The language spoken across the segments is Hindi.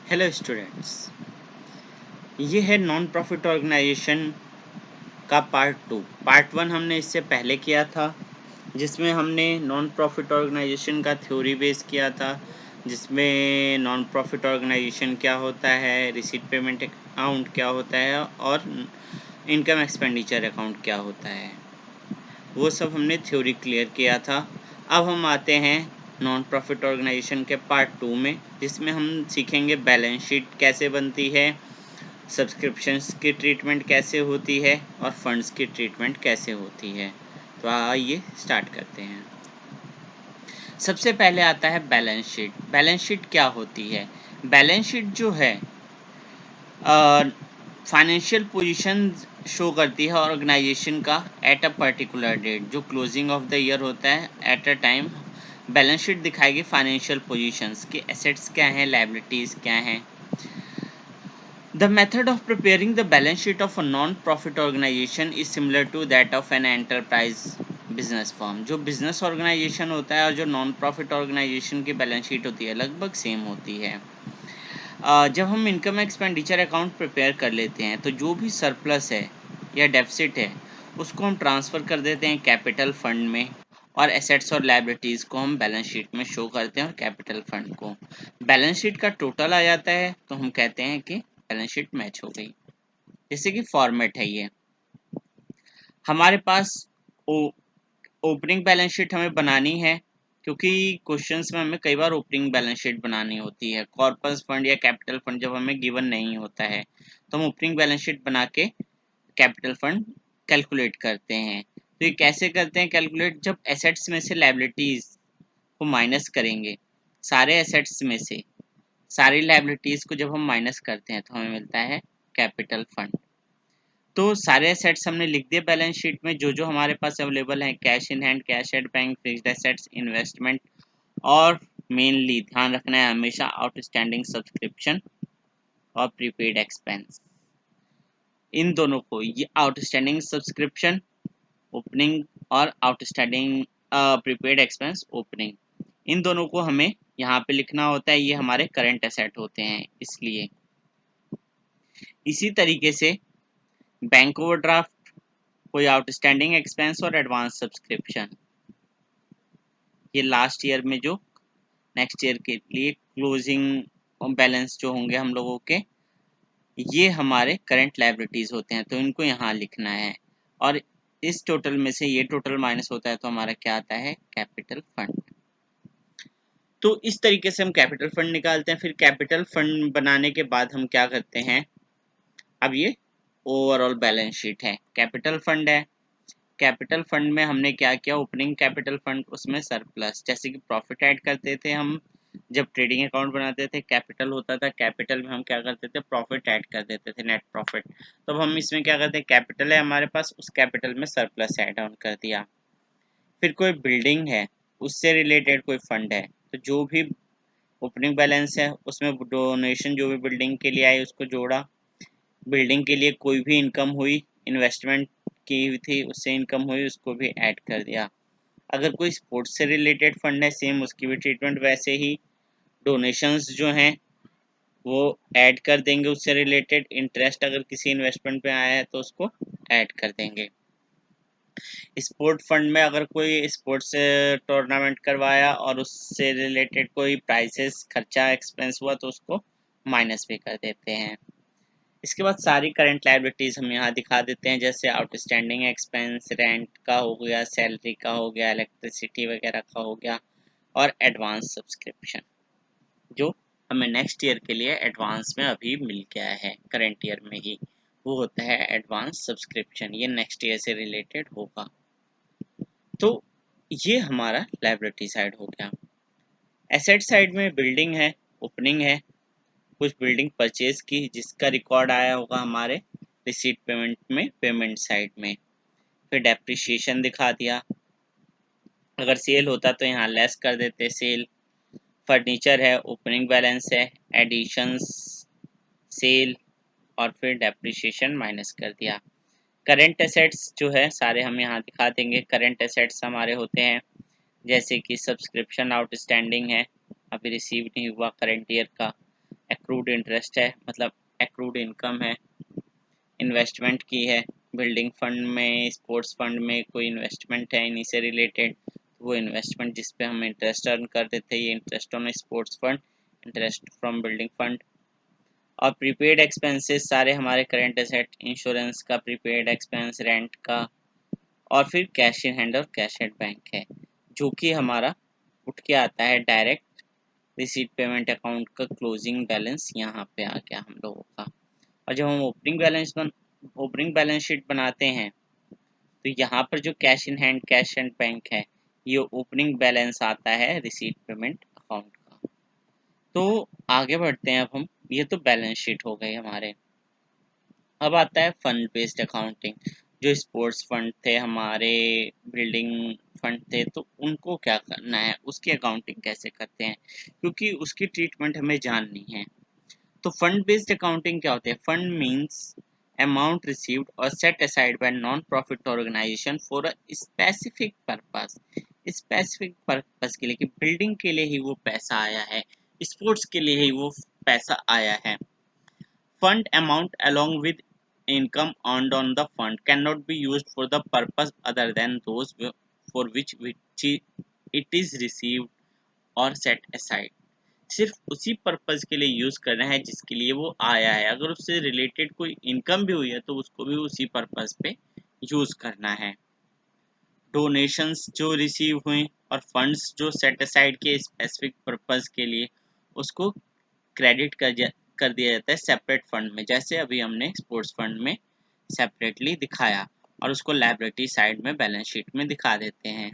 हेलो स्टूडेंट्स, ये है नॉन प्रॉफिट ऑर्गेनाइजेशन का पार्ट 1 हमने इससे पहले किया था, जिसमें हमने नॉन प्रॉफिट ऑर्गेनाइजेशन का थ्योरी बेस किया था, जिसमें नॉन प्रॉफिट ऑर्गेनाइजेशन क्या होता है, रिसीट पेमेंट अकाउंट क्या होता है और इनकम एक्सपेंडिचर अकाउंट क्या होता है, वो सब हमने थ्योरी क्लियर किया था। अब हम आते हैं नॉन प्रॉफिट ऑर्गेनाइजेशन के पार्ट 2 में, जिसमें हम सीखेंगे बैलेंस शीट कैसे बनती है, सब्सक्रिप्शंस की ट्रीटमेंट कैसे होती है और फंड्स की ट्रीटमेंट कैसे होती है। तो आइए स्टार्ट करते हैं। सबसे पहले आता है बैलेंस शीट। बैलेंस शीट क्या होती है? बैलेंस शीट जो है फाइनेंशियल पोजीशन शो करती है ऑर्गेनाइजेशन का एट अ पर्टिकुलर डेट, जो क्लोजिंग ऑफ द ईयर होता है at a time. Balance sheet दिखाएगी फाइनेंशियल पोजीशंस की, एसेट्स क्या हैं, लायबिलिटीज़ क्या हैं। The method of preparing the balance sheet of a non-profit organization is similar to that of an enterprise business firm। जो बिजनेस ऑर्गेनाइजेशन होता है और जो नॉन प्रॉफिट ऑर्गेनाइजेशन की बैलेंस शीट होती है लगभग सेम होती है। जब हम इनकम एक्सपेंडिचर अकाउंट प्रिपेयर कर लेते हैं तो जो भी सरप्लस है या डेफिसिट है उसको हम ट्रांसफ़र कर देते हैं कैपिटल फंड में, और एसेट्स और लायबिलिटीज़ को हम बैलेंस शीट में शो करते हैं और कैपिटल फंड को बैलेंस शीट का टोटल आ जाता है, तो हम कहते हैं कि बैलेंस शीट मैच हो गई। जैसे कि फॉर्मेट है ये, हमारे पास ओपनिंग बैलेंस शीट हमें बनानी है, क्योंकि क्वेश्चंस में हमें कई बार ओपनिंग बैलेंस शीट बनानी होती है। कॉर्पस फंड या कैपिटल फंड जब हमें गिवन नहीं होता है तो हम ओपनिंग बैलेंस शीट बना के कैपिटल फंड कैलकुलेट करते हैं। तो ये कैसे करते हैं कैलकुलेट? जब एसेट्स में से लायबिलिटीज को माइनस करेंगे, सारे एसेट्स में से सारी लायबिलिटीज को जब हम माइनस करते हैं तो हमें मिलता है कैपिटल फंड। तो सारे एसेट्स हमने लिख दिए बैलेंस शीट में, जो जो हमारे पास अवेलेबल है, cash in hand, cash at bank, fixed assets, investment, और मेनली ध्यान रखना है हमेशा आउटस्टैंडिंग सब्सक्रिप्शन और प्रीपेड एक्सपेंस। इन दोनों को, ये आउटस्टैंडिंग सब्सक्रिप्शन ओपनिंग और आउटस्टैंडिंग प्रीपेड एक्सपेंस ओपनिंग, इन दोनों को हमें यहाँ पे लिखना होता है। ये हमारे करंट एसेट होते हैं, इसलिए इसी तरीके से बैंक ओवरड्राफ्ट, कोई आउटस्टैंडिंग एक्सपेंस और एडवांस सब्सक्रिप्शन, ये लास्ट ईयर में जो नेक्स्ट ईयर के लिए क्लोजिंग बैलेंस जो होंगे हम लोगों के, ये हमारे करंट लायबिलिटीज होते हैं, तो इनको यहाँ लिखना है। और इस टोटल में से ये टोटल माइनस होता है तो हमारा क्या आता है? Capital fund. तो इस तरीके से हम कैपिटल फंड निकालते हैं। फिर कैपिटल फंड बनाने के बाद हम क्या करते हैं? अब ये ओवरऑल बैलेंस शीट है, कैपिटल फंड है। कैपिटल फंड में हमने क्या किया? ओपनिंग कैपिटल फंड, उसमें सरप्लस, जैसे कि प्रॉफिट ऐड करते थे हम जब ट्रेडिंग अकाउंट बनाते थे, कैपिटल होता था, कैपिटल में हम क्या करते थे? प्रॉफिट ऐड कर देते थे, नेट प्रॉफिट। तो अब हम इसमें क्या करते हैं? कैपिटल है हमारे पास, उस कैपिटल में सरप्लस ऐड ऑन कर दिया। फिर कोई बिल्डिंग है, उससे रिलेटेड कोई फंड है, तो जो भी ओपनिंग बैलेंस है उसमें डोनेशन जो भी बिल्डिंग के लिए आई उसको जोड़ा। बिल्डिंग के लिए कोई भी इनकम हुई, इन्वेस्टमेंट की हुई थी, उससे इनकम हुई, उसको भी ऐड कर दिया। अगर कोई स्पोर्ट्स से रिलेटेड फंड है, सेम उसकी भी ट्रीटमेंट वैसे ही। डोनेशंस जो हैं वो ऐड कर देंगे उससे रिलेटेड। इंटरेस्ट अगर किसी इन्वेस्टमेंट पे आया है तो उसको ऐड कर देंगे। स्पोर्ट फंड में अगर कोई स्पोर्ट्स टूर्नामेंट करवाया और उससे रिलेटेड कोई प्राइसेस खर्चा एक्सपेंस हुआ तो उसको माइनस भी कर देते हैं। इसके बाद सारी करंट लायबिलिटीज हम यहाँ दिखा देते हैं, जैसे आउटस्टैंडिंग एक्सपेंस, रेंट का हो गया, सैलरी का हो गया, इलेक्ट्रिसिटी वगैरह का हो गया, और एडवांस सब्सक्रिप्शन जो हमें नेक्स्ट ईयर के लिए एडवांस में अभी मिल गया है, करंट ईयर में ही, वो होता है एडवांस सब्सक्रिप्शन। ये नेक्स्ट ईयर से रिलेटेड होगा। तो ये हमारा लायबिलिटी साइड हो गया। एसेट साइड में बिल्डिंग है, ओपनिंग है, कुछ बिल्डिंग परचेज की जिसका रिकॉर्ड आया होगा हमारे रिसीट पेमेंट में, पेमेंट साइड में। फिर डेप्रिसिएशन दिखा दिया, अगर सेल होता तो यहाँ लेस कर देते सेल। फर्नीचर है, ओपनिंग बैलेंस है, एडिशंस, सेल, और फिर डेप्रिसिएशन माइनस कर दिया। करंट एसेट्स जो है सारे हम यहाँ दिखा देंगे। करंट एसेट्स हमारे होते हैं जैसे कि सब्सक्रिप्शन आउटस्टैंडिंग है, अभी रिसीव नहीं हुआ करंट ईयर का, एक्रूड इंटरेस्ट है, मतलब एक्रूड इनकम है, इन्वेस्टमेंट की है, बिल्डिंग फंड में, स्पोर्ट्स फंड में कोई इन्वेस्टमेंट है इन्हीं से रिलेटेड, तो वो इन्वेस्टमेंट जिस पे हम इंटरेस्ट अर्न कर देते हैं, ये interest on sports fund, interest from building fund. और प्रीपेड एक्सपेंसेस सारे हमारे करेंट एसेट, इंश्योरेंस का प्रीपेड एक्सपेंस, रेंट का, और फिर कैश इन हैंड और कैश एट बैंक है, जो कि हमारा उठ के आता है डायरेक्ट रिसीट पेमेंट अकाउंट का क्लोजिंग बैलेंस यहाँ पे आ गया हम लोगों का। और जब हम ओपनिंग बैलेंस शीट बनाते हैं तो यहाँ पर जो cash in hand cash and bank है, ये ओपनिंग बैलेंस आता है रिसीट पेमेंट अकाउंट का। तो आगे बढ़ते हैं अब हम, ये तो बैलेंस शीट हो गई हमारे। अब आता है फंड बेस्ड अकाउंटिंग। जो स्पोर्ट्स फंड थे हमारे, बिल्डिंग फंड थे, तो उनको क्या करना है, उसकी अकाउंटिंग कैसे करते हैं, क्योंकि उसकी ट्रीटमेंट हमें जाननी है। तो फंड बेस्ड अकाउंटिंग क्या होती है? फंड मींस अमाउंट रिसीव्ड और set aside by non profit organisation for a specific purpose. Specific purpose के लिए, कि बिल्डिंग के लिए ही वो पैसा आया है, स्पोर्ट्स के लिए ही वो पैसा आया है। Fund amount along with income earned on the fund cannot be used for the purpose other than those for which it is received or set aside। सिर्फ उसी पर्पज के लिए यूज करना है जिसके लिए वो आया है। अगर उससे रिलेटेड कोई इनकम भी हुई है तो उसको भी उसी पर्पज पे यूज करना है। डोनेशंस जो रिसीव हुई और फंड्स जो सेट असाइड के स्पेसिफिक पर्पज के लिए, उसको क्रेडिट कर दिया जाता है सेपरेट फंड में, जैसे अभी हमने स्पोर्ट्स फंड में सेपरेटली दिखाया, और उसको लायबिलिटी साइड में बैलेंस शीट में दिखा देते हैं।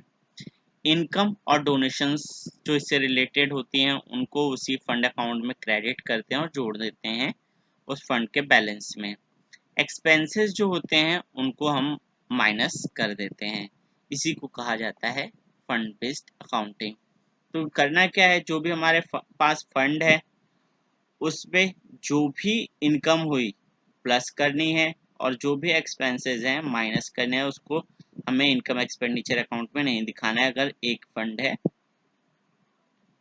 इनकम और डोनेशंस जो इससे रिलेटेड होती हैं उनको उसी फंड अकाउंट में क्रेडिट करते हैं और जोड़ देते हैं उस फंड के बैलेंस में। एक्सपेंसेस जो होते हैं उनको हम माइनस कर देते हैं। इसी को कहा जाता है फंड बेस्ड अकाउंटिंग। तो करना क्या है, जो भी हमारे पास फंड है उसमें जो भी इनकम हुई प्लस करनी है, और जो भी एक्सपेंसेस हैं माइनस करने हैं। उसको हमें इनकम एक्सपेंडिचर अकाउंट में नहीं दिखाना है अगर एक फंड है,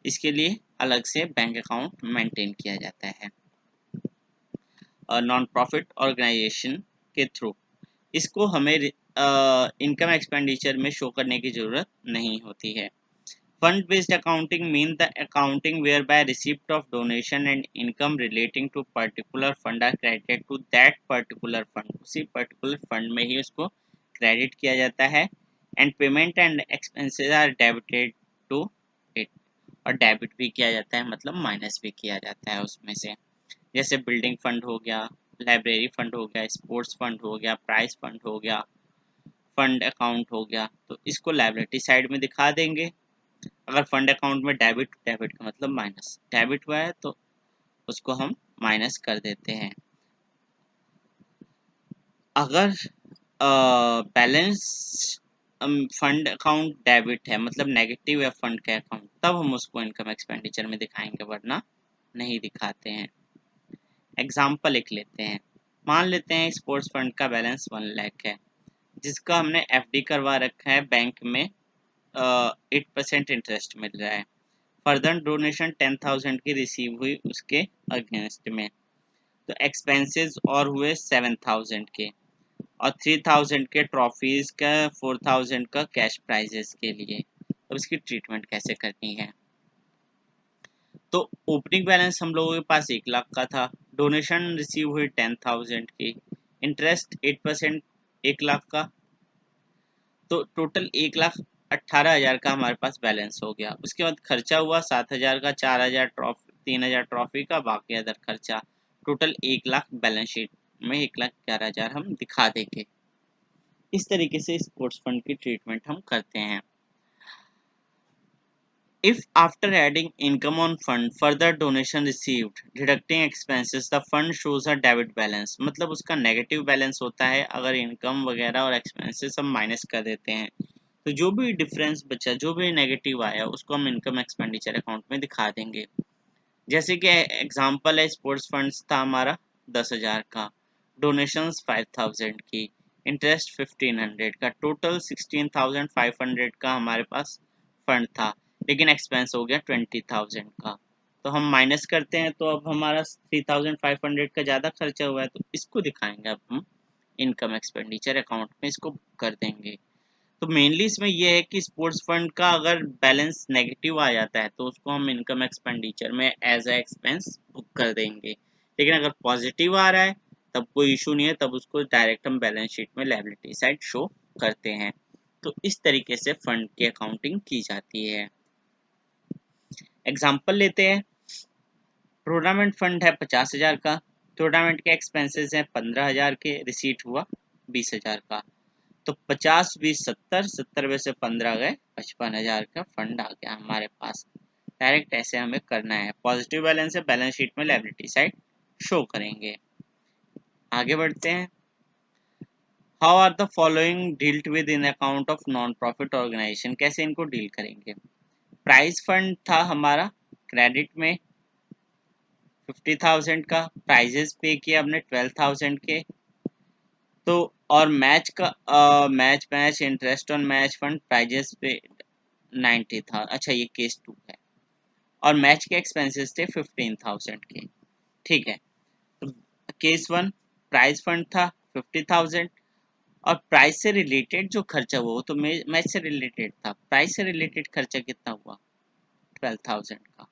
इसके लिए अलग से बैंक अकाउंट मेंटेन किया जाता है नॉन प्रॉफिट ऑर्गेनाइजेशन के थ्रू। इसको हमें इनकम एक्सपेंडिचर में शो करने की जरूरत नहीं होती है। Fund based accounting means the accounting whereby receipt of donation and income relating to particular fund are credited to that particular fund। उसी particular fund में ही उसको credit किया जाता है, and payment and expenses are debited to it। और डेबिट भी किया जाता है, मतलब माइनस भी किया जाता है उसमें से। जैसे बिल्डिंग फंड हो गया, लाइब्रेरी फंड हो गया, स्पोर्ट्स फंड हो गया, प्राइज फंड हो गया, फंड अकाउंट हो गया, तो इसको लाइबिलिटी साइड में दिखा देंगे। अगर फंड अकाउंट में डेबिट, डेबिट का मतलब माइनस, डेबिट हुआ है तो उसको हम माइनस कर देते हैं। अगर बैलेंस फंड अकाउंट डेबिट है, मतलब नेगेटिव है फंड का अकाउंट, तब हम उसको इनकम एक्सपेंडिचर में दिखाएंगे, वरना नहीं दिखाते हैं। एग्जाम्पल लिख लेते हैं। मान लेते हैं स्पोर्ट्स फंड का बैलेंस 1 लाख है, जिसका हमने एफडी करवा रखा है बैंक में, 8% इंटरेस्ट मिल रहा है। फर्दर डोनेशन 10,000 की रिसीव हुई उसके अगेंस्ट में, तो एक्सपेंसेस और हुए 7,000 के, और 3,000 के ट्रॉफीज का, 4,000 का कैश प्राइजेस के लिए। अब इसकी ट्रीटमेंट कैसे करनी है? तो ओपनिंग बैलेंस हम लोगों के पास 1 लाख का था, डोनेशन रिसीव हुई 10,000 की, इंटरेस्ट 8% 1 लाख का, तो टोटल 1,18,000 का हमारे पास बैलेंस हो गया। उसके बाद खर्चा हुआ 7,000 का, 4,000 ट्रॉफी, 3,000 ट्रॉफी का, बाकी अदर खर्चा, टोटल 1 लाख बैलेंस शीट में 1,11,000 हम दिखा देंगे। इस तरीके से स्पोर्ट्स फंड की ट्रीटमेंट हम करते हैं। If after adding income on fund, further donation received, deducting expenses, the fund shows a debit balance, मतलब उसका नेगेटिव बैलेंस होता है अगर इनकम वगैरह और एक्सपेंसेस हम माइनस कर देते हैं। तो जो भी डिफरेंस बचा, जो भी नेगेटिव आया, उसको हम इनकम एक्सपेंडिचर अकाउंट में दिखा देंगे। जैसे कि एग्जांपल है, स्पोर्ट्स फंड्स था हमारा 10,000 का, डोनेशंस 5,000 की, इंटरेस्ट 1,500 का, टोटल 16,500 का हमारे पास फंड था, लेकिन एक्सपेंस हो गया 20,000 का। तो हम माइनस करते हैं, तो अब हमारा 3500 का ज़्यादा खर्चा हुआ है, तो इसको दिखाएंगे अब हम इनकम एक्सपेंडिचर अकाउंट में इसको कर देंगे। तो मेनली इसमें यह है कि स्पोर्ट्स फंड का अगर बैलेंस नेगेटिव आ जाता है तो उसको हम इनकम एक्सपेंडिचर में एज अ एक्सपेंस बुक कर देंगे, लेकिन अगर पॉजिटिव आ रहा है तब कोई इशू नहीं है, तब उसको डायरेक्ट हम बैलेंस शीट में लायबिलिटी साइड शो करते हैं। तो इस तरीके से फंड की अकाउंटिंग की जाती है। एग्जाम्पल लेते हैं। टूर्नामेंट फंड है 50,000 का, टूर्नामेंट के एक्सपेंसेस हैं 15,000 के, रिसीट हुआ 20,000 का। तो 50 20 70, 70 में से 15 गए, 55,000 का फंड आ गया हमारे पास। डायरेक्ट ऐसे हमें करना है। पॉजिटिव बैलेंस है, बैलेंस शीट में लायबिलिटी साइड शो करेंगे। आगे बढ़ते हैं। How are the following dealt with in account of non profit organisation, कैसे इनको डील करेंगे। प्राइज फंड था हमारा क्रेडिट में 50,000 का, प्राइजेस पे किया हमने 12,000 के। तो और मैच का match interest on match fund prizes पे 90 था। अच्छा ये केस 2 है। और मैच के एक्सपेंसेस थे 15,000 के। ठीक है। तो केस 1 प्राइज फंड था 50,000, और प्राइस से रिलेटेड जो खर्चा हुआ वो तो मैच से रिलेटेड था। प्राइस से रिलेटेड खर्चा कितना हुआ 12,000 का,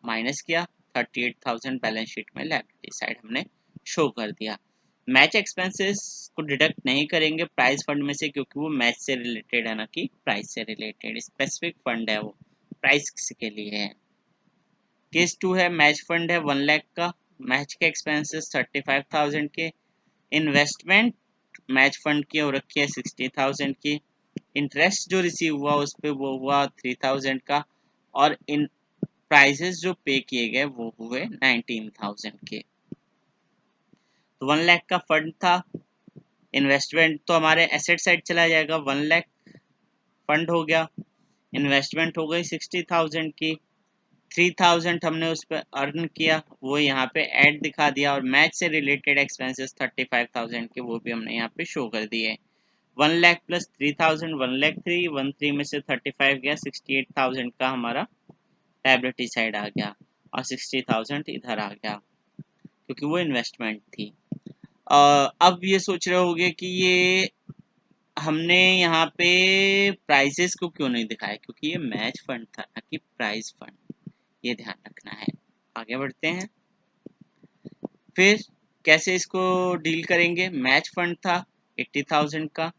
माइनस किया 38,000 बैलेंस शीट में लायबिलिटी साइड हमने शो कर दिया। मैच एक्सपेंसेस को डिडक्ट नहीं करेंगे प्राइस फंड में से, क्योंकि वो मैच से रिलेटेड है ना कि प्राइस से रिलेटेड। स्पेसिफिक फंड है वो, प्राइस के लिए है। केस 2 है मैच फंड है 1 लाख का, मैच के एक्सपेंसेस 35,000 के, इन्वेस्टमेंट मैच फंड की हो रखी है 60,000 की, इंटरेस्ट जो रिसीव हुआ उस पे वो हुआ 3,000 का, और इन प्राइसेस जो पे किए गए वो हुए 19,000 के। तो 1 लाख का फंड था। इन्वेस्टमेंट तो हमारे एसेट साइड चला जाएगा, 1 लाख फंड हो गया। इन्वेस्टमेंट हो गई 60,000 की, 3,000 हमने उस पर अर्न किया, वो यहाँ पे ऐड दिखा दिया। और मैच से रिलेटेड एक्सपेंसेस 35,000 के, वो भी हमने यहाँ पे शो कर दिए। 1 लाख प्लस 3,000 1 लाख 3 में से 35 गया, 68,000 का हमारा लायबिलिटी साइड आ गया, और 60,000 इधर आ गया क्योंकि वो इन्वेस्टमेंट थी। अब ये सोच रहे होंगे कि ये हमने यहाँ पे प्राइजेस को क्यों नहीं दिखाया, क्योंकि ये मैच फंड था ना कि प्राइज फंड, ये ध्यान रखना है। आगे बढ़ते हैं। फिर कैसे इसको डील करेंगे। मैच फंड था 80,000 का,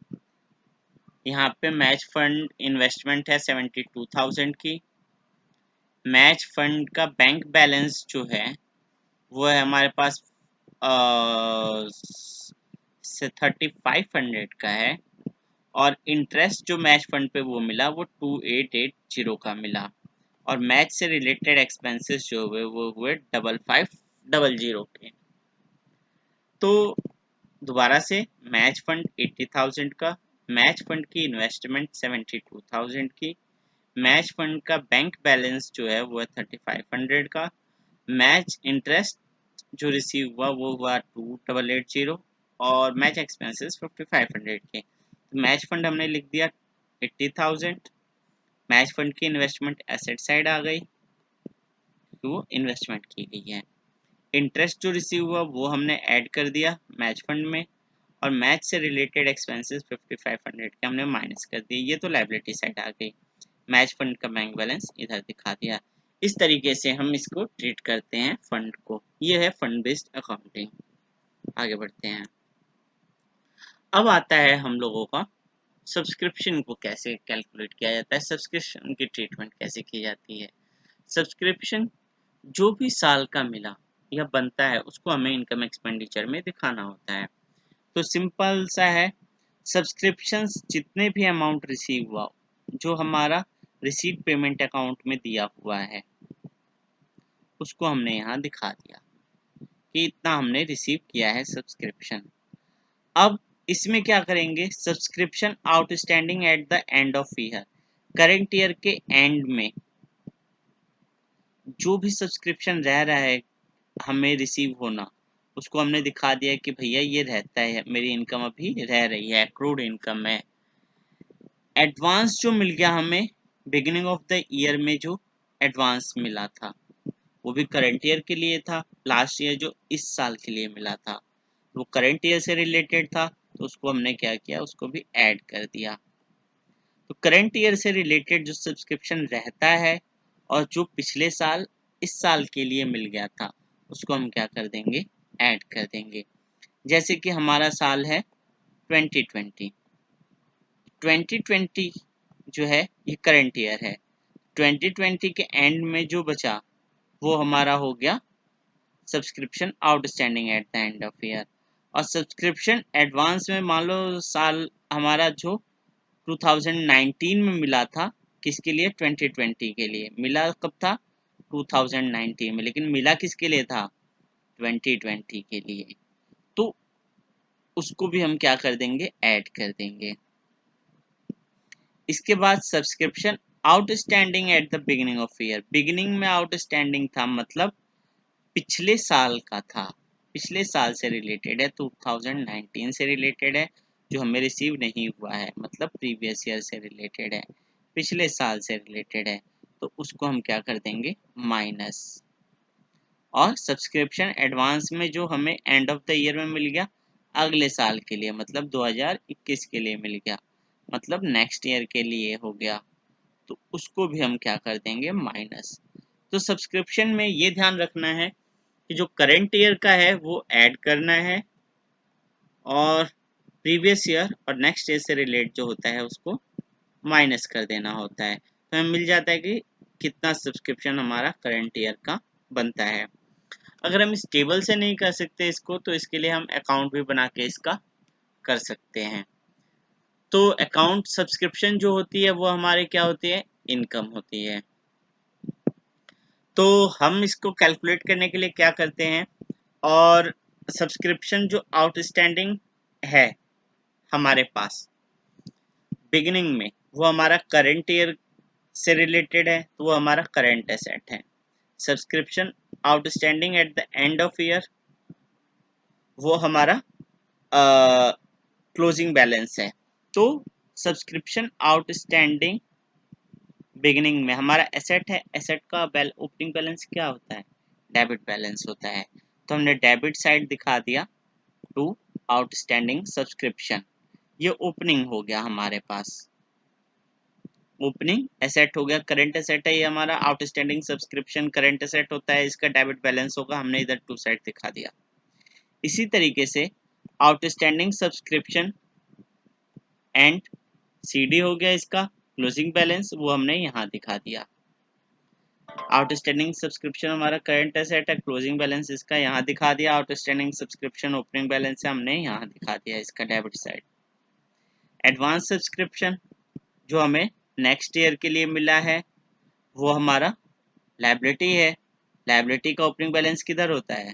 यहाँ पे मैच फंड इन्वेस्टमेंट है 72,000 की। मैच फंड का बैंक बैलेंस जो है वो है हमारे पास 3,500 का है, और इंटरेस्ट जो मैच फंड पे वो मिला वो 2,880 का मिला, और मैच से रिलेटेड एक्सपेंसेस जो हुए वो हुए 5,500 के। तो दोबारा से मैच फंड 80,000 का, मैच फंड की इन्वेस्टमेंट 72,000 की, मैच फंड का बैंक बैलेंस जो है वो है 3,500 का, मैच इंटरेस्ट जो रिसीव हुआ वो हुआ 2,880, और मैच एक्सपेंसेस 5,500 के। तो मैच फंड हमने लिख दिया 80,000, मैच फंड की इन्वेस्टमेंट एसेट साइड आ गई तो वो इन्वेस्टमेंट की गई है। इंटरेस्ट जो रिसीव हुआ वो हमने ऐड कर दिया मैच फंड में, और मैच से रिलेटेड एक्सपेंसेस 5,500 के हमने माइनस कर दिए। ये तो लायबिलिटी साइड आ गई। मैच फंड का बैंक बैलेंस इधर दिखा दिया। इस तरीके से हम इसको ट्रीट करते हैं फंड को। ये है फंड बेस्ड अकाउंटिंग। आगे बढ़ते हैं। अब आता है हम लोगों का सब्सक्रिप्शन को कैसे कैलकुलेट किया जाता है, सब्सक्रिप्शन की ट्रीटमेंट कैसे की जाती है। सब्सक्रिप्शन जो भी साल का मिला या बनता है उसको हमें इनकम एक्सपेंडिचर में दिखाना होता है। तो सिंपल सा है, सब्सक्रिप्शंस जितने भी अमाउंट रिसीव हुआ जो हमारा रिसीट पेमेंट अकाउंट में दिया हुआ है उसको हमने यहाँ दिखा दिया कि इतना हमने रिसीव किया है सब्सक्रिप्शन। अब इसमें क्या करेंगे, subscription outstanding at the end of year, current year के एंड में जो भी सब्सक्रिप्शन रह रहा है हमें रिसीव होना उसको हमने दिखा दिया कि भैया ये रहता है, मेरी इनकम अभी रह रही है, एक्रूड इनकम है। एडवांस जो मिल गया हमें बिगिनिंग ऑफ द ईयर में, जो एडवांस मिला था वो भी करंट ईयर के लिए था, लास्ट ईयर जो इस साल के लिए मिला था वो करंट ईयर से रिलेटेड था, तो उसको हमने क्या किया, उसको भी ऐड कर दिया। तो करंट ईयर से रिलेटेड जो सब्सक्रिप्शन रहता है और जो पिछले साल इस साल के लिए मिल गया था उसको हम क्या कर देंगे, ऐड कर देंगे। जैसे कि हमारा साल है 2020, 2020 जो है ये करंट ईयर है। 2020 के एंड में जो बचा वो हमारा हो गया subscription outstanding at the end of year. और सब्सक्रिप्शन एडवांस में मान लो साल हमारा जो 2019 में मिला था, किसके लिए, 2020 के लिए मिला। कब था, 2019 में, लेकिन मिला किसके लिए था, 2020 के लिए। तो उसको भी हम क्या कर देंगे, ऐड कर देंगे। इसके बाद subscription outstanding at the beginning of year, beginning में आउटस्टैंडिंग था मतलब पिछले साल का था, पिछले साल से रिलेटेड है, 2019 से रिलेटेड है, जो हमें रिसीव नहीं हुआ है, मतलब प्रीवियस ईयर से रिलेटेड है, पिछले साल से रिलेटेड है, तो उसको हम क्या कर देंगे, माइनस। और सब्सक्रिप्शन एडवांस में जो हमें एंड ऑफ द ईयर में मिल गया अगले साल के लिए, मतलब 2021 के लिए मिल गया, मतलब नेक्स्ट ईयर के लिए हो गया, तो उसको भी हम क्या कर देंगे, माइनस। तो सब्सक्रिप्शन में ये ध्यान रखना है कि जो करंट ईयर का है वो ऐड करना है और प्रीवियस ईयर और नेक्स्ट ईयर से रिलेट जो होता है उसको माइनस कर देना होता है। तो हमें मिल जाता है कि कितना सब्सक्रिप्शन हमारा करंट ईयर का बनता है। अगर हम इस टेबल से नहीं कर सकते इसको, तो इसके लिए हम अकाउंट भी बना के इसका कर सकते हैं। तो अकाउंट सब्सक्रिप्शन जो होती है वो हमारे क्या होती है, इनकम होती है। तो हम इसको कैलकुलेट करने के लिए क्या करते हैं, और सब्सक्रिप्शन जो आउटस्टैंडिंग है हमारे पास बिगिनिंग में, वो हमारा करंट ईयर से रिलेटेड है, तो वो हमारा करंट एसेट है। Subscription outstanding at the end of year वो हमारा क्लोजिंग बैलेंस है। तो सब्सक्रिप्शन आउटस्टैंडिंग बिगिनिंग में हमारा एसेट है, एसेट का ओपनिंग बैलेंस क्या होता है, डेबिट बैलेंस होता है, तो हमने डेबिट साइड दिखा दिया टू आउटस्टैंडिंग सब्सक्रिप्शन। ये ओपनिंग हो गया हमारे पास, ओपनिंग एसेट हो गया, करंट एसेट है ये हमारा, आउटस्टैंडिंग सब्सक्रिप्शन करंट एसेट होता है, इसका डेबिट बैलेंस होगा, हमने इधर टू साइड दिखा दिया। इसी तरीके से आउटस्टैंडिंग सब्सक्रिप्शन एंड सीडी हो गया, इसका क्लोजिंग बैलेंस वो हमने यहाँ दिखा दिया। आउटस्टैंडिंग सब्सक्रिप्शन हमारा करंट एसेट है, क्लोजिंग बैलेंस इसका यहाँ दिखा दिया, आउटस्टैंडिंग सब्सक्रिप्शन ओपनिंग बैलेंस है, हमने यहाँ दिखा दिया इसका डेबिट साइड। एडवांस सब्सक्रिप्शन जो हमें नेक्स्ट ईयर के लिए मिला है वो हमारा लायबिलिटी है, लायबिलिटी का ओपनिंग बैलेंस किधर होता है,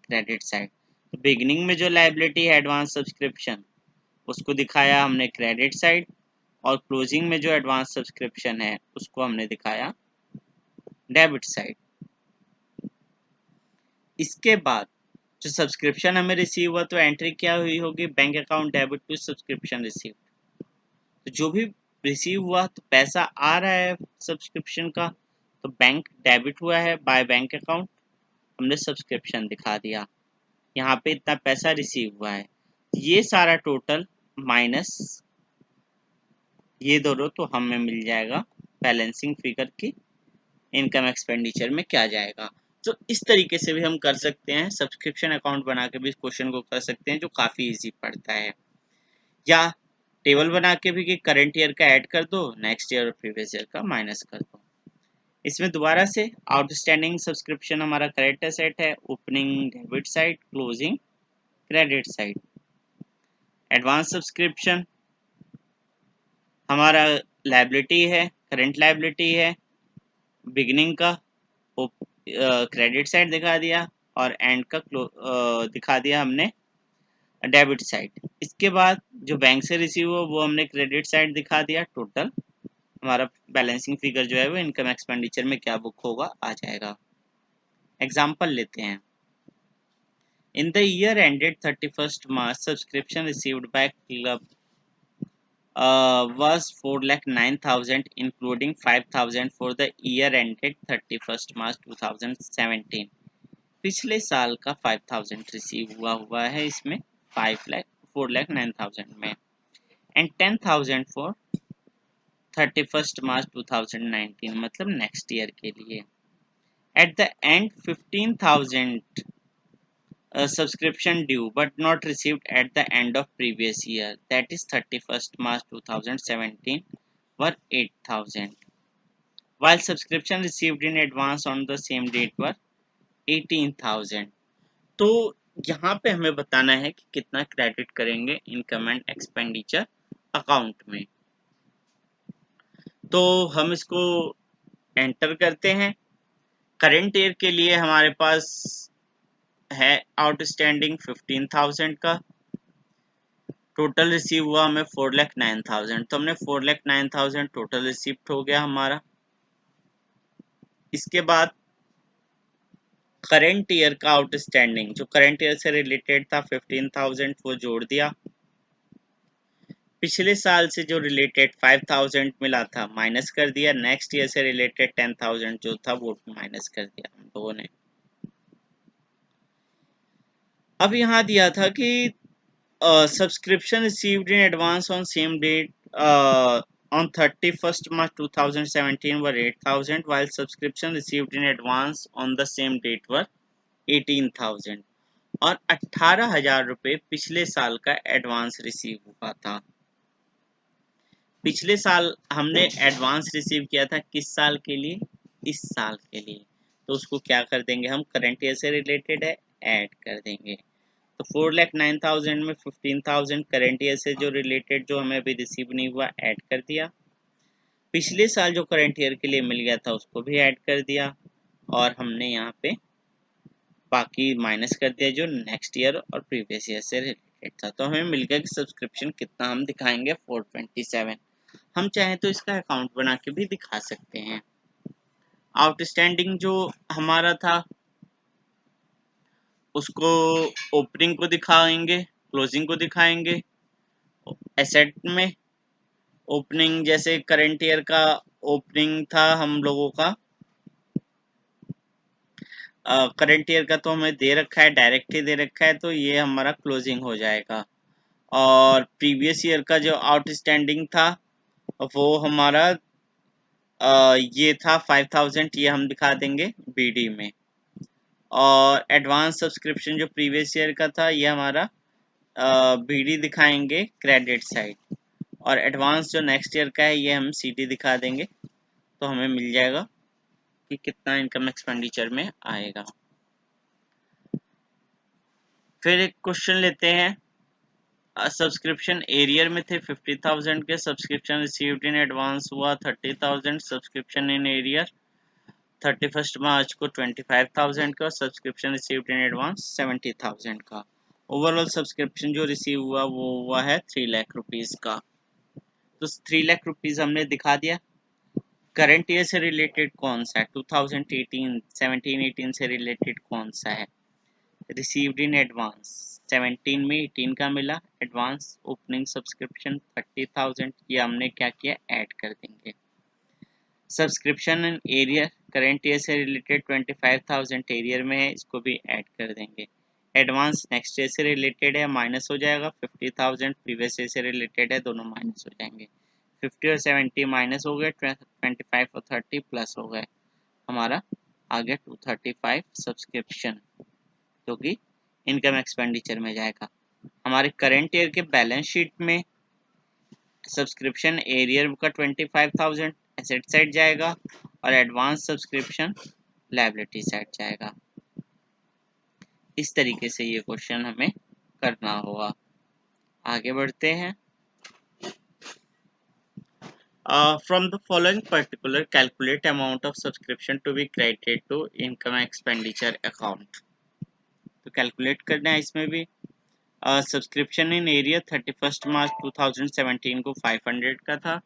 क्रेडिट साइड। तो बिगिनिंग में जो लायबिलिटी है एडवांस सब्सक्रिप्शन उसको दिखाया हमने क्रेडिट साइड, और क्लोजिंग में जो एडवांस सब्सक्रिप्शन है उसको हमने दिखाया डेबिट साइड। इसके बाद जो सब्सक्रिप्शन हमें रिसीव हुआ तो एंट्री क्या हुई होगी, bank account debit to subscription receive. तो जो भी रिसीव हुआ तो पैसा आ रहा है सब्सक्रिप्शन का, तो बैंक डेबिट हुआ है बाय बैंक अकाउंट, हमने सब्सक्रिप्शन दिखा दिया, यहाँ पे इतना पैसा रिसीव हुआ है, ये सारा टोटल माइनस ये दोनों, तो हमें मिल जाएगा बैलेंसिंग फिगर की इनकम एक्सपेंडिचर में क्या जाएगा। तो इस तरीके से भी हम कर सकते हैं, सब्सक्रिप्शन अकाउंट बना के भी इस क्वेश्चन को कर सकते हैं, जो काफ़ी इजी पड़ता है। या टेबल बना के भी कि करंट ईयर का ऐड कर दो, नेक्स्ट ईयर और प्रीवियस ईयर का माइनस कर दो। इसमें दोबारा से आउटस्टैंडिंग सब्सक्रिप्शन हमारा करेंट एसेट है, opening debit side, closing credit side. Advance subscription हमारा लायबिलिटी है, करंट लायबिलिटी है, बिगिनिंग का क्रेडिट साइड दिखा दिया और एंड का दिखा दिया हमने डेबिट साइड। इसके बाद जो बैंक से रिसीव हो वो हमने क्रेडिट साइड दिखा दिया, टोटल हमारा बैलेंसिंग फिगर जो है वो इनकम एक्सपेंडिचर में क्या बुक होगा आ जाएगा। एग्जांपल लेते हैं। In the year ended 31st March subscription received by club was 4,09,000 including 5,000 for the year ended 31st March 2017. पिछले साल का 5,000 रिसीव हुआ है इसमें 4,09,000 में एंड 10,000 फॉर 31st March 2019 मतलब नेक्स्ट ईयर के लिए. At the end 15,000 subscription due but not received at the end of previous year, that is 31st March 2017, were 8,000, while subscription received in advance on the same date were 18,000. तो यहाँ पे हमें बताना है कि कितना क्रेडिट करेंगे इनकम एंड एक्सपेंडिचर अकाउंट में. तो हम इसको एंटर करते हैं. करंट ईयर के लिए हमारे पास है आउटस्टैंडिंग 15,000 का. टोटल रिसीव हुआ हमें 4,09,000. तो हमने 4,09,000 टोटल रिसीव्ड हो गया हमारा. इसके बाद करंट ईयर का आउटस्टैंडिंग जो करंट ईयर से रिलेटेड था 15,000 वो जोड़ दिया. पिछले साल से जो रिलेटेड 5,000 मिला था माइनस कर दिया. नेक्स्ट ईयर से रिलेटेड 10,000 जो था वो माइनस कर दिया हम लोगों ने. अब यहाँ दिया था कि subscription received in advance on same date on 31st March 2017 were 8,000 while subscription received in advance on the same date were 18,000 और 18,000 रुपए पिछले साल का एडवांस रिसीव हुआ था. पिछले साल हमने एडवांस रिसीव किया था किस साल के लिए? इस साल के लिए. तो उसको क्या कर देंगे हम? करंट ईयर से रिलेटेड है, ऐड कर देंगे. तो 4,09,000 में 15,000 करंट ईयर से जो रिलेटेड जो हमें अभी रिसीव नहीं हुआ ऐड कर दिया. पिछले साल जो करंट ईयर के लिए मिल गया था उसको भी ऐड कर दिया और हमने यहाँ पे बाकी माइनस कर दिया जो नेक्स्ट ईयर और प्रीवियस ईयर से रिलेटेड था. तो हमें मिल गया कि सब्सक्रिप्शन कितना हम दिखाएंगे 427. हम चाहें तो इसका अकाउंट बना के भी दिखा सकते हैं. आउटस्टैंडिंग जो हमारा था उसको ओपनिंग को दिखाएंगे, क्लोजिंग को दिखाएंगे. एसेट में ओपनिंग जैसे करंट ईयर का ओपनिंग था हम लोगों का करंट ईयर का तो हमें दे रखा है, डायरेक्ट ही दे रखा है, तो ये हमारा क्लोजिंग हो जाएगा. और प्रीवियस ईयर का जो आउटस्टैंडिंग था वो हमारा ये था 5,000, ये हम दिखा देंगे बीडी में. और एडवांस सब्सक्रिप्शन जो प्रीवियस ईयर का था ये हमारा बीडी दिखाएंगे क्रेडिट साइड. और एडवांस जो नेक्स्ट ईयर का है ये हम सीडी दिखा देंगे. तो हमें मिल जाएगा कि कितना इनकम एक्सपेंडिचर में आएगा. फिर एक क्वेश्चन लेते हैं. सब्सक्रिप्शन एरियर में थे 50,000 के. सब्सक्रिप्शन रिसीव्ड इन एडवांस हुआ 30,000. सब्सक्रिप्शन इन एरियर 31st मार्च को 25,000 का. सब्सक्रिप्शन रिसीव्ड इन एडवांस 70,000 का. ओवरऑल सब्सक्रिप्शन जो रिसीव हुआ वो हुआ है 3 लाख रुपीज का. तो 3 लाख रुपीज हमने दिखा दिया. करंट ईयर से रिलेटेड कौन सा है? 2018 17-18 से रिलेटेड कौन सा है? रिसीव्ड इन एडवांस 17 में 18 का मिला एडवांस. ओपनिंग सब्सक्रिप्शन 30,000, ये हमने क्या किया ऐड कर देंगे. Subscription in arrear current year से रिलेटेड 25,000 एरियर में है, इसको भी ऐड कर देंगे. एडवांस नेक्स्ट ईयर से रिलेटेड है, माइनस हो जाएगा. 50,000 प्रीवियस ईयर से रिलेटेड है, दोनों माइनस हो जाएंगे. 50 और 70 माइनस हो गए, 25 और 30 प्लस हो गए. हमारा आ गया 235 सब्सक्रिप्शन जो कि इनकम एक्सपेंडिचर में जाएगा. हमारे करंट ईयर के बैलेंस शीट में सब्सक्रिप्शन एरियर का 25,000 एसेट साइड जाएगा और एडवांस सब्सक्रिप्शन लायबिलिटी साइड जाएगा. इस तरीके से ये क्वेश्चन हमें करना होगा. आगे बढ़ते हैं. From the following particular, calculate amount of subscription to be credited to income expenditure account. तो कैलकुलेट करना है इसमें भी. सब्सक्रिप्शन इन एरिया 31st मार्च 2017 को 500 का था.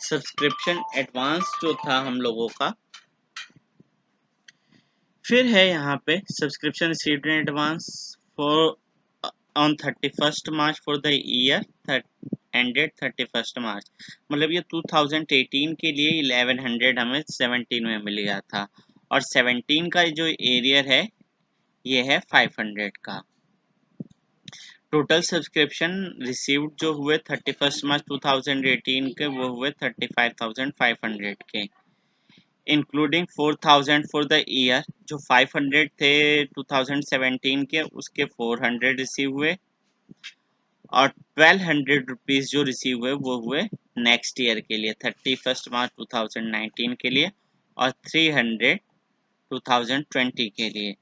सब्सक्रिप्शन एडवांस जो था हम लोगों का. फिर है यहाँ पे subscription received in advance for on 31st March for the year ended 31st मार्च, मतलब ये 2018 के लिए 1100 हमें 17 में मिल गया था, और 17 का जो एरियर है ये है 500 का। टोटल सब्सक्रिप्शन रिसीव्ड जो हुए 31st मार्च 2018 के वो हुए 35,500 के, इंक्लूडिंग 4,000 फॉर द ईयर। जो 500 थे 2017 के उसके 400 रिसीव हुए, और 1200 रुपीज जो रिसीव हुए वो हुए नेक्स्ट ईयर के लिए 31st मार्च 2019 के लिए, और 300 2020 के लिए।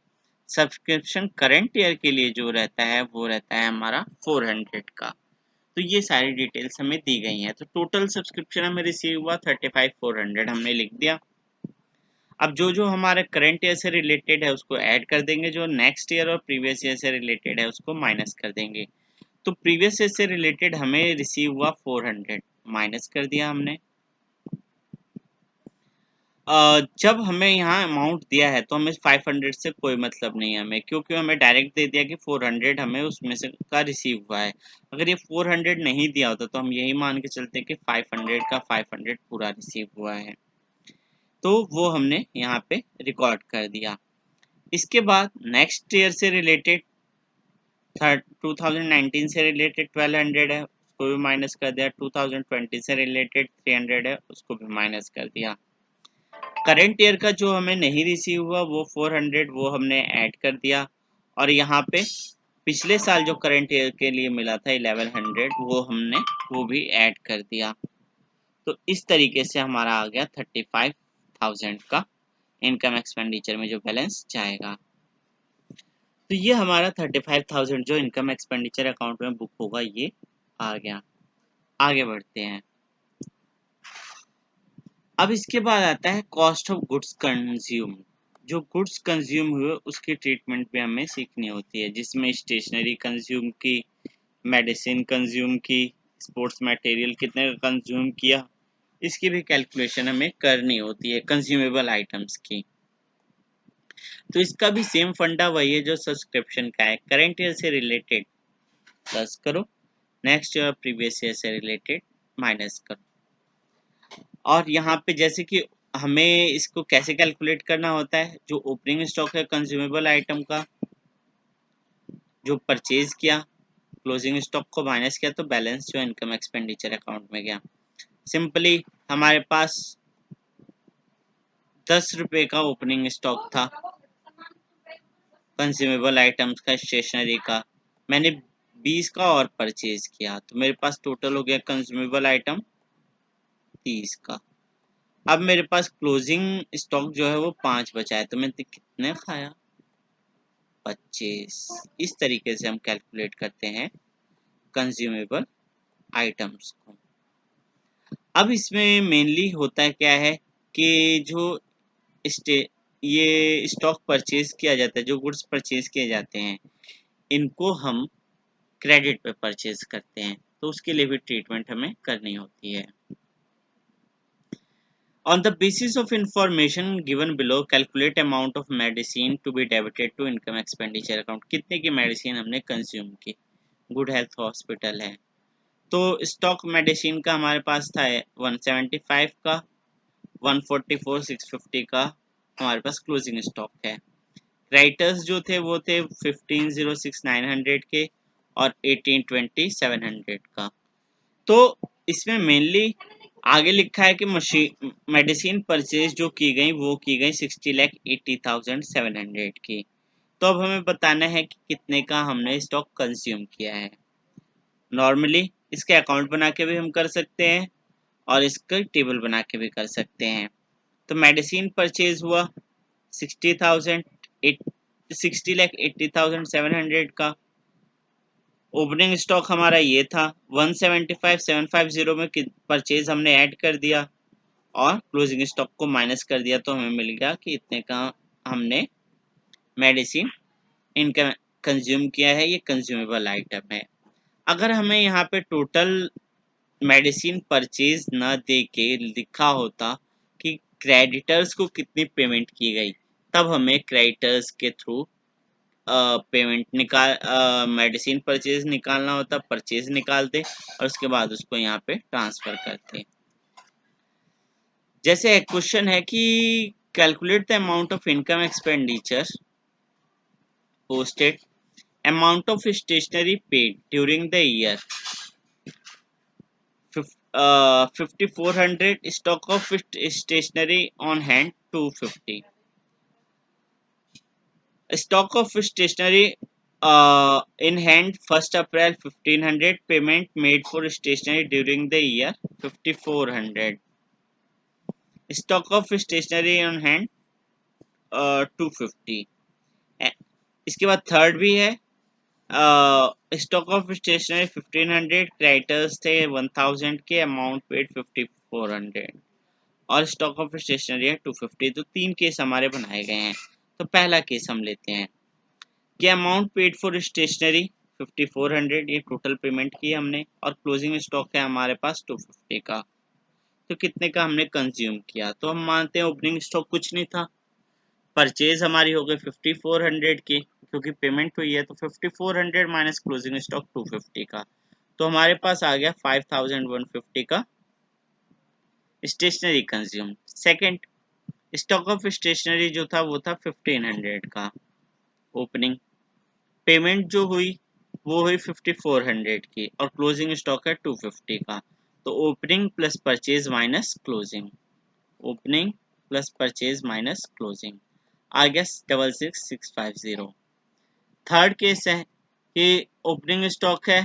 सब्सक्रिप्शन करंट ईयर के लिए जो रहता है वो रहता है हमारा 400 का। तो ये सारी डिटेल्स हमें दी गई हैं। तो टोटल सब्सक्रिप्शन हमें रिसीव हुआ 35,400 हमने लिख दिया। अब जो जो हमारे करंट ईयर से रिलेटेड है उसको ऐड कर देंगे, जो नेक्स्ट ईयर और प्रीवियस ईयर से रिलेटेड है उसको माइनस कर देंगे। तो प्रीवियस ईयर से रिलेटेड हमें रिसीव हुआ 400, माइनस कर दिया हमने। जब हमें यहाँ अमाउंट दिया है तो हमें 500 से कोई मतलब नहीं है हमें, क्योंकि हमें डायरेक्ट दे दिया कि 400 हमें उसमें से का रिसीव हुआ है। अगर ये 400 नहीं दिया होता तो हम यही मान के चलते कि 500 का 500 पूरा रिसीव हुआ है। तो वो हमने यहाँ पे रिकॉर्ड कर दिया। इसके बाद नेक्स्ट ईयर से रिलेटेड 2019 से रिलेटेड 1200 है, उसको भी माइनस कर दिया। 2020 से रिलेटेड 300 है, उसको भी माइनस कर दिया। करंट ईयर का जो हमें नहीं रिसीव हुआ वो 400, वो हमने ऐड कर दिया। और यहाँ पे पिछले साल जो करंट ईयर के लिए मिला था 1100, वो हमने वो भी ऐड कर दिया। तो इस तरीके से हमारा आ गया 35,000 का इनकम एक्सपेंडिचर में जो बैलेंस जाएगा। तो ये हमारा 35,000 जो इनकम एक्सपेंडिचर अकाउंट में बुक होगा ये आ गया। आगे बढ़ते हैं। अब इसके बाद आता है कॉस्ट ऑफ गुड्स कंज्यूम। जो गुड्स कंज्यूम हुए उसकी ट्रीटमेंट भी हमें सीखनी होती है, जिसमें स्टेशनरी कंज्यूम की, मेडिसिन कंज्यूम की, स्पोर्ट्स मटेरियल कितने का कंज्यूम किया, इसकी भी कैलकुलेशन हमें करनी होती है कंज्यूमेबल आइटम्स की। तो इसका भी सेम फंडा वही है जो सब्सक्रिप्शन का है। करंट ईयर से रिलेटेड प्लस करो, नेक्स्ट ईयर प्रीवियस ईयर से रिलेटेड माइनस करो। और यहाँ पे जैसे कि हमें इसको कैसे कैलकुलेट करना होता है, जो ओपनिंग स्टॉक है कंज्यूमेबल आइटम का जो परचेज किया, क्लोजिंग स्टॉक को माइनस किया, तो बैलेंस जो इनकम एक्सपेंडिचर अकाउंट में गया। सिंपली हमारे पास 10 रुपए का ओपनिंग स्टॉक था कंज्यूमेबल आइटम्स का, स्टेशनरी का, मैंने 20 का और परचेज किया, तो मेरे पास टोटल हो गया कंज्यूमेबल आइटम 30 का। अब मेरे पास क्लोजिंग स्टॉक जो है वो 5 बचा है, तो मैंने कितने खाया 25। इस तरीके से हम कैलकुलेट करते हैं कंज्यूमेबल आइटम्स को। अब इसमें मेनली होता क्या है कि जो ये स्टॉक परचेज किया जाता है, जो गुड्स परचेज किए जाते हैं, इनको हम क्रेडिट पे परचेज करते हैं, तो उसके लिए भी ट्रीटमेंट हमें करनी होती है। On the basis of information given below, calculate amount of medicine to be debited to income expenditure account। कितने की मेडिसिन हमने कंज्यूम की। गुड हेल्थ हॉस्पिटल है, तो स्टॉक मेडिसिन का हमारे पास था 175 का, 144 650 का हमारे पास क्लोजिंग स्टॉक है। क्रेडिटर्स जो थे वो थे 1506 900 के और 1820 700 का। तो इसमें मेनली आगे लिखा है कि मशीन मेडिसिन परचेज जो की गई वो की गई 60,80,700 की। तो अब हमें बताना है कि कितने का हमने स्टॉक कंज्यूम किया है। नॉर्मली इसके अकाउंट बना के भी हम कर सकते हैं और इसका टेबल बना के भी कर सकते हैं। तो मेडिसिन परचेज हुआ 60,000 60,80,700 का। ओपनिंग स्टॉक हमारा ये था 175,750 में परचेज हमने ऐड कर दिया और क्लोजिंग स्टॉक को माइनस कर दिया, तो हमें मिल गया कि इतने का हमने मेडिसिन इनका कंज्यूम किया है। ये कंज्यूमेबल आइटम है। अगर हमें यहाँ पे टोटल मेडिसिन परचेज न दे के लिखा होता कि क्रेडिटर्स को कितनी पेमेंट की गई, तब हमें क्रेडिटर्स के थ्रू पेमेंट निकाल मेडिसिन परचेज निकालना होता, परचेज निकालते और उसके बाद उसको यहाँ पे ट्रांसफर करते। जैसे एक क्वेश्चन है कि calculate the amount of income expenditure posted, amount of stationery paid during the year 5400, stock of stationery on hand 250, stock of stationery in hand 1st April 1500, payment made for stationery during the year 5400, stock of stationery on hand 250। इसके बाद थर्ड भी है, स्टॉक ऑफ स्टेशनरी 1500, क्रेडिटर्स थे 1000 के, अमाउंट पेड 5400 और स्टॉक ऑफ स्टेशनरी है 250। तो तीन केस हमारे बनाए गए हैं। तो पहला केस हम लेते हैं कि अमाउंट पेड फॉर स्टेशनरी 5400, ये टोटल पेमेंट की हमने और क्लोजिंग स्टॉक है हमारे पास 250 का। तो कितने का हमने कंज्यूम किया? तो हम मानते हैं ओपनिंग स्टॉक कुछ नहीं था, परचेज हमारी हो गई 5400 की क्योंकि पेमेंट हुई है, तो 5400 माइनस क्लोजिंग स्टॉक 250 का, तो हमारे पास आ गया 5150 का stationery consume. Second, stock of stationery जो था वो था 1500 का ओपनिंग, पेमेंट जो हुई वो हुई 5400 की और क्लोजिंग स्टॉक है 250 का। तो opening plus purchase minus closing, opening plus purchase minus closing आ गया 66650। थर्ड केस है कि ओपनिंग स्टॉक है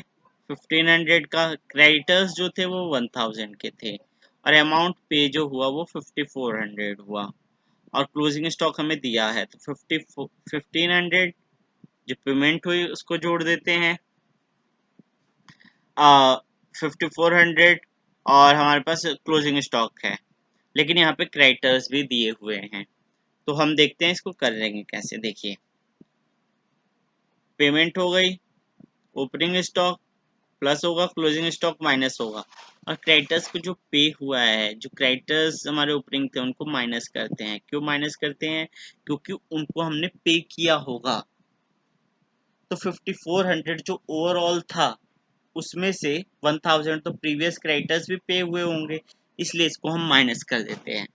1500 का, क्रेडिटर्स जो थे वो 1000 के थे और अमाउंट पे जो हुआ वो 5400 हुआ और क्लोजिंग स्टॉक हमें दिया है, तो 1500 जो पेमेंट हुई उसको जोड़ देते हैं 5400 और हमारे पास क्लोजिंग स्टॉक है, लेकिन यहाँ पे क्रेडिटर्स भी दिए हुए हैं। तो हम देखते हैं इसको कर लेंगे कैसे। देखिए, पेमेंट हो गई, ओपनिंग स्टॉक प्लस होगा, क्लोजिंग स्टॉक माइनस होगा और क्रेडिटर्स को जो पे हुआ है, जो क्रेडिटर्स हमारे ओपनिंग थे उनको माइनस करते हैं। क्यों माइनस करते हैं? क्योंकि उनको हमने पे किया होगा। तो 5400 जो ओवरऑल था उसमें से 1000 तो प्रीवियस क्रेडिटर्स भी पे हुए होंगे, इसलिए इसको हम माइनस कर देते हैं।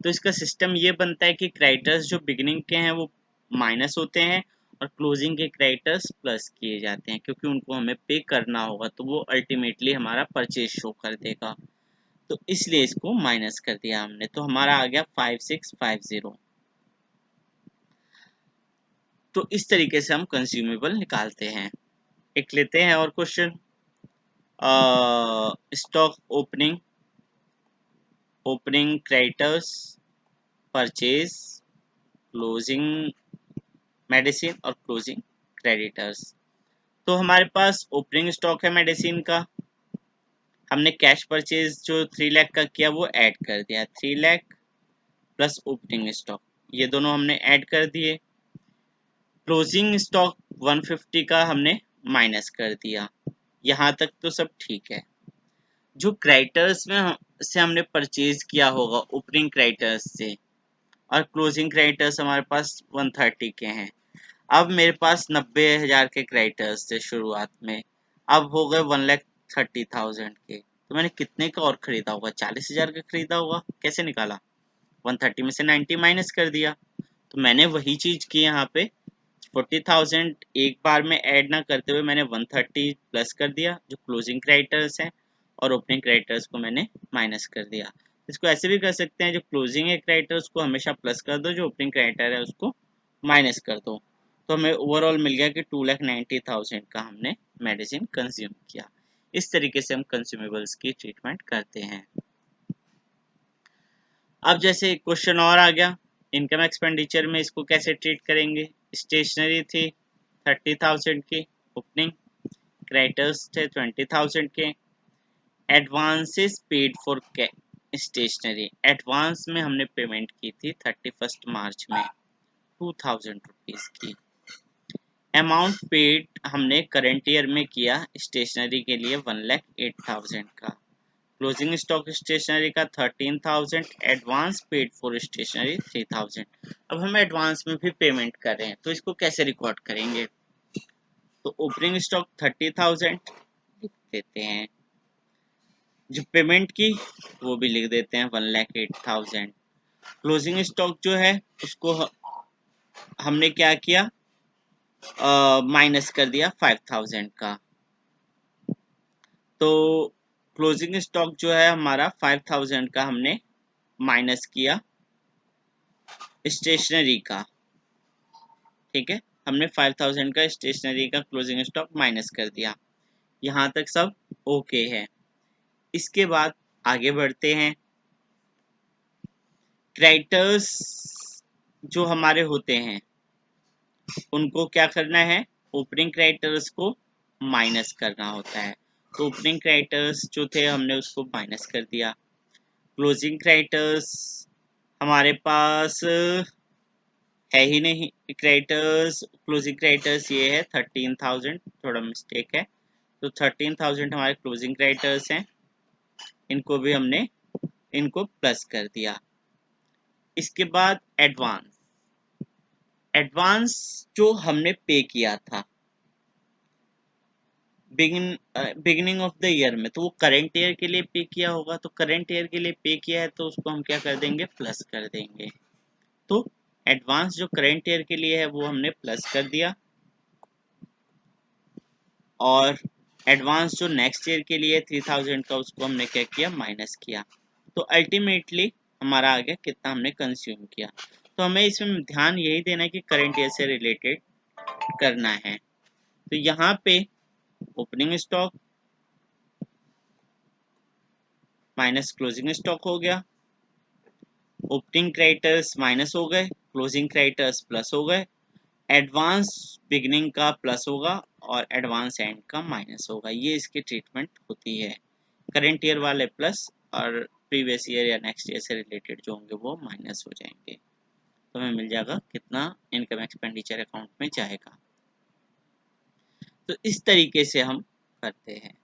तो इसका सिस्टम ये बनता है कि क्रेडिटर्स जो बिगिनिंग के हैं वो माइनस होते हैं और क्लोजिंग के क्रेडिटर्स प्लस किए जाते हैं, क्योंकि उनको हमें पे करना होगा, तो वो अल्टीमेटली हमारा परचेज शो कर देगा। तो इसलिए इसको माइनस कर दिया हमने, तो हमारा आ गया 5650। तो इस तरीके से हम कंज्यूमेबल निकालते हैं। एक लेते हैं और question, stock opening, opening creditors, purchase, closing medicine और क्लोजिंग क्रेडिटर्स। तो हमारे पास ओपनिंग स्टॉक है मेडिसिन का, हमने कैश परचेज जो 3 लाख का किया वो ऐड कर दिया, 3 लाख प्लस ओपनिंग स्टॉक, ये दोनों हमने ऐड कर दिए। क्लोजिंग स्टॉक 150 का हमने माइनस कर दिया। यहाँ तक तो सब ठीक है। जो क्रेडिटर्स में से हमने परचेज किया होगा ओपनिंग क्रेडिटर्स से और क्लोजिंग क्रेडिटर्स हमारे पास 130 के हैं। अब मेरे पास 90,000 के क्रेडिटर्स थे शुरुआत में, अब हो गए 1,30,000 के। तो मैंने कितने का और खरीदा होगा? 40,000 का खरीदा होगा। कैसे निकाला? 130 में से 90 माइनस कर दिया। तो मैंने वही चीज की यहाँ पे, 40,000 एक बार में ऐड ना करते हुए मैंने 130 प्लस कर दिया जो क्लोजिंग क्रेडिटर्स हैं और ओपनिंग क्रेडिटर्स को मैंने माइनस कर दिया। इसको ऐसे भी कर सकते हैं, जो क्लोजिंग है क्रेडिटर्स को हमेशा प्लस कर दो, जो ओपनिंग क्रेडिटर है उसको माइनस कर दो। तो हमें ओवरऑल मिल गया कि 2,90,000 का हमने मेडिसिन कंज्यूम किया। इस तरीके से हम कंज्यूमेबल्स की ट्रीटमेंट करते हैं। अब जैसे क्वेश्चन और आ गया, इनकम एक्सपेंडिचर में इसको कैसे ट्रीट करेंगे। स्टेशनरी थी 30,000 की ओपनिंग, क्रेडिटर्स थे 20,000 के, advances paid for stationery, advance में हमने पेमेंट की थी 31 मार्च में 2,000 रुपीज की। अमाउंट पेड हमने करंट ईयर में किया स्टेशनरी के लिए 1,08,000 का। क्लोजिंग स्टॉक स्टेशनरी का 13,000, एडवांस पेड फॉर स्टेशनरी 3,000। अब हम एडवांस में भी पेमेंट कर रहे हैं तो इसको कैसे रिकॉर्ड करेंगे? तो ओपनिंग स्टॉक 30,000 लिख देते हैं, जो पेमेंट की वो भी लिख देते हैं 1,08,000। क्लोजिंग स्टॉक जो है उसको हमने क्या किया, माइनस कर दिया 5,000 का। तो क्लोजिंग स्टॉक जो है हमारा 5,000 का हमने माइनस किया स्टेशनरी का, ठीक है, हमने 5,000 का स्टेशनरी का क्लोजिंग स्टॉक माइनस कर दिया। यहाँ तक सब ओके है। इसके बाद आगे बढ़ते हैं। क्रेडिटर्स जो हमारे होते हैं उनको क्या करना है, ओपनिंग क्रेडिटर्स को माइनस करना होता है। तो ओपनिंग क्रेडिटर्स जो थे हमने उसको माइनस कर दिया। क्लोजिंग क्रेडिटर्स हमारे पास है ही नहीं, क्रेडिटर्स क्लोजिंग क्रेडिटर्स ये है 13,000, थोड़ा मिस्टेक है। तो 13,000 हमारे क्लोजिंग क्रेडिटर्स हैं, इनको भी हमने इनको प्लस कर दिया। इसके बाद एडवांस, एडवांस जो हमने पे किया था बिगिनिंग ऑफ द ईयर में, तो वो करंट ईयर के लिए पे किया होगा, तो करंट ईयर के लिए पे किया है तो उसको हम क्या कर देंगे, प्लस कर देंगे। तो एडवांस जो करंट ईयर के लिए है वो हमने प्लस कर दिया, और एडवांस जो नेक्स्ट ईयर के लिए 3,000 का उसको हमने क्या किया, माइनस किया। तो अल्टीमेटली हमारा आ गया कितना हमने कंज्यूम किया। तो हमें इसमें ध्यान यही देना है कि करंट ईयर से रिलेटेड करना है। तो यहाँ पे opening stock minus closing stock हो गया, ओपनिंग क्रेडिटर्स माइनस हो गए, क्लोजिंग क्रेडिटर्स प्लस हो गए, एडवांस बिगनिंग का प्लस होगा और एडवांस एंड का माइनस होगा। ये इसकी ट्रीटमेंट होती है। करंट ईयर वाले प्लस और प्रीवियस ईयर या नेक्स्ट ईयर से रिलेटेड जो होंगे वो माइनस हो जाएंगे। तो हमें मिल जाएगा कितना इनकम एक्सपेंडिचर अकाउंट में जाएगा। तो इस तरीके से हम करते हैं।